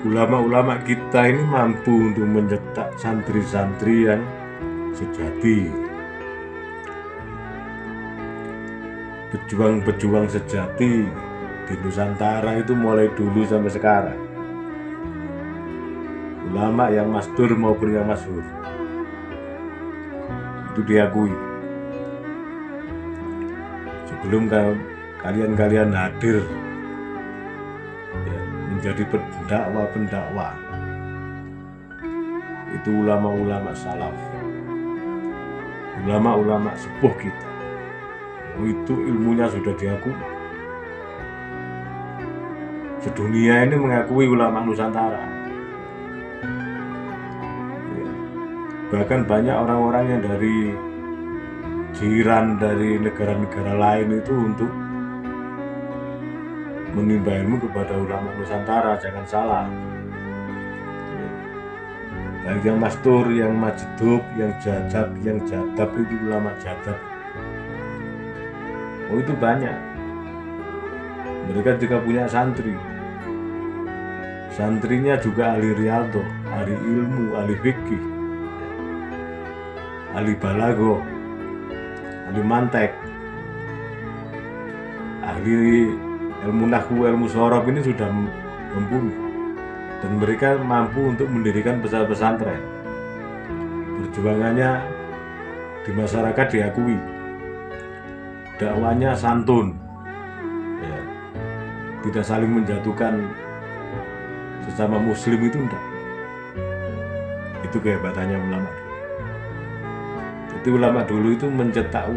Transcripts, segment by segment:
ulama-ulama kita ini mampu untuk mencetak santri-santri yang sejati, pejuang-pejuang sejati di Nusantara itu mulai dulu sampai sekarang. Ulama yang masdur maupun yang masyhur itu diakui. Sebelum kalian hadir ya, menjadi pendakwa, itu ulama-ulama salaf, ulama-ulama sepuh kita, itu ilmunya sudah diakui. Sedunia ini mengakui ulama Nusantara. Bahkan banyak orang-orang yang dari jiran, dari negara-negara lain itu untuk menimba ilmu kepada ulama Nusantara. Jangan salah, baik yang mastur, yang majdub, yang jadab itu ulama jadab. Oh, itu banyak. Mereka juga punya santri. Santrinya juga ahli riyadhah, ahli ilmu, ahli fikih, ahli balaghah, ahli mantek, ahli ilmu nahwu, ilmu shorof. Ini sudah mumpuni, dan mereka mampu untuk mendirikan pesantren. Perjuangannya di masyarakat diakui, dakwanya santun ya, tidak saling menjatuhkan sesama muslim, itu enggak. Itu kehebatannya ulama. Jadi ulama dulu itu mencetak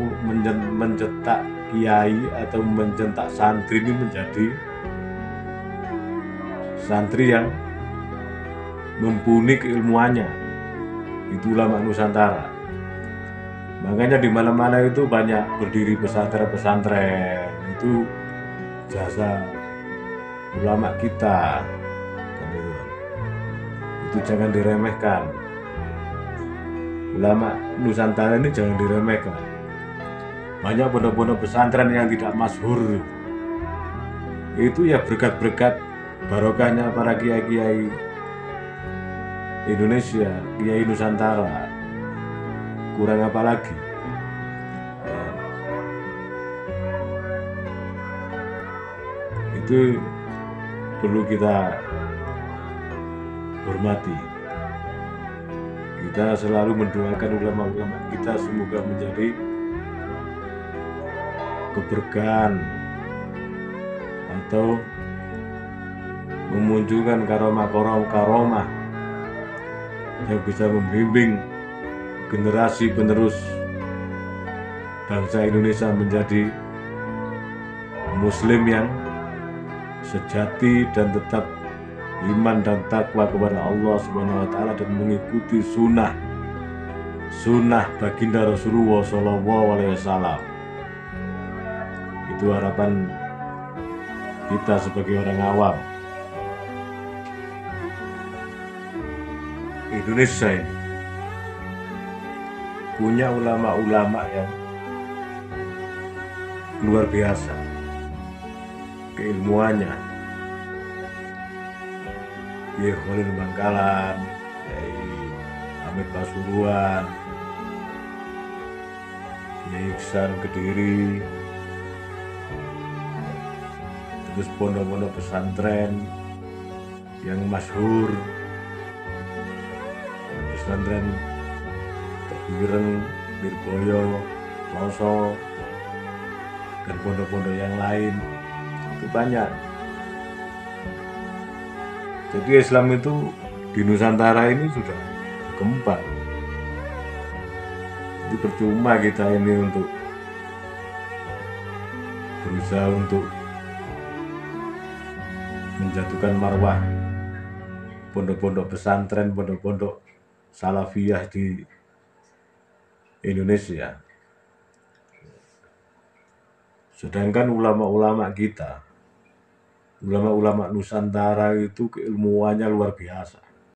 kiai atau mencetak santri ini menjadi santri yang mumpuni keilmuannya. Itu ulama Nusantara. Makanya di mana-mana itu banyak berdiri pesantren-pesantren. Itu jasa ulama kita. Itu jangan diremehkan. Ulama Nusantara ini jangan diremehkan. Banyak pondok-pondok pesantren yang tidak masyhur. Itu ya berkat-berkat barokahnya para kiai-kiai Indonesia, kiai Nusantara. Kurang apa lagi? Ya. Itu perlu kita hormati. Kita selalu mendoakan ulama-ulama kita semoga menjadi keberkahan atau memunculkan karomah yang bisa membimbing generasi penerus bangsa Indonesia menjadi muslim yang sejati dan tetap iman dan takwa kepada Allah Subhanahu wa taala dan mengikuti sunnah baginda Rasulullah sallallahu alaihi wasallam. Itu harapan kita sebagai orang awam. Indonesia ini punya ulama-ulama yang luar biasa keilmuannya. Kiai Khalil Bangkalan, Kiai Hamid Pasuruan, Kiai Iksan Kediri, terus pondok-pondok pesantren yang masyhur, pesantren Tebuireng, Lirboyo, Loso, dan pondok-pondok yang lain. Itu banyak. Jadi Islam itu di Nusantara ini sudah berkembang. Jadi percuma kita ini untuk berusaha untuk menjatuhkan marwah pondok-pondok pesantren, pondok-pondok salafiyah di Indonesia. Sedangkan ulama-ulama kita, ulama-ulama Nusantara itu keilmuannya luar biasa.